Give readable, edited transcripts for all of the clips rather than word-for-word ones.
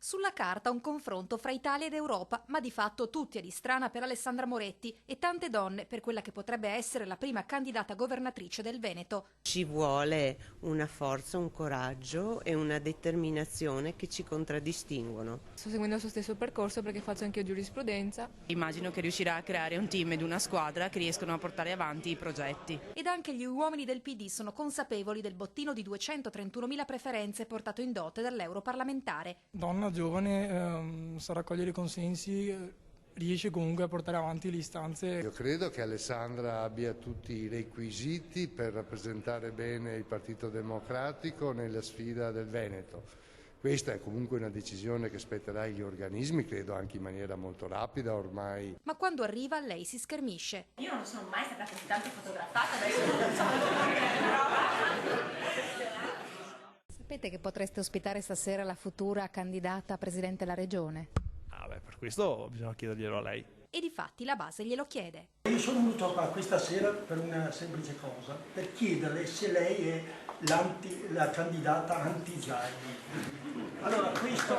Sulla carta un confronto fra Italia ed Europa, ma di fatto tutti a di strana per Alessandra Moretti e tante donne per quella che potrebbe essere la prima candidata governatrice del Veneto. Ci vuole una forza, un coraggio e una determinazione che ci contraddistinguono. Sto seguendo il suo stesso percorso perché faccio anche io giurisprudenza. Immagino che riuscirà a creare un team ed una squadra che riescono a portare avanti i progetti. Ed anche gli uomini del PD sono consapevoli del bottino di 231.000 preferenze portato in dote dall'europarlamentare. Donna giovane, sa raccogliere consensi, riesce comunque a portare avanti le istanze. Io credo che Alessandra abbia tutti i requisiti per rappresentare bene il Partito Democratico nella sfida del Veneto. Questa è comunque una decisione che spetterà agli organismi, credo anche in maniera molto rapida ormai. Ma quando arriva lei si schermisce. Io non sono mai stata così tanto fotografata, adesso non so. Sapete che potreste ospitare stasera la futura candidata a presidente della regione? Per questo bisogna chiederglielo a lei. E difatti la base glielo chiede. Io sono venuto qua questa sera per una semplice cosa, per chiederle se lei è la candidata anti-Zaini. Allora questo...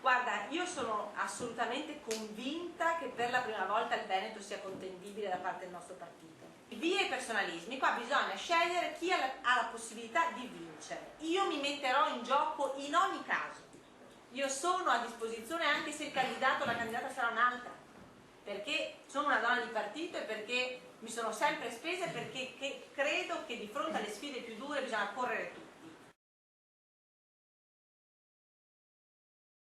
Guarda, io sono assolutamente convinta che per la prima volta il Veneto sia contendibile da parte del nostro partito. Via i personalismi, qua bisogna scegliere chi ha la possibilità di vincere. Io mi metterò in gioco in ogni caso. Io sono a disposizione anche se il candidato o la candidata sarà un'altra, perché sono una donna di partito e perché mi sono sempre spesa e perché credo che di fronte alle sfide più dure bisogna correre tutti.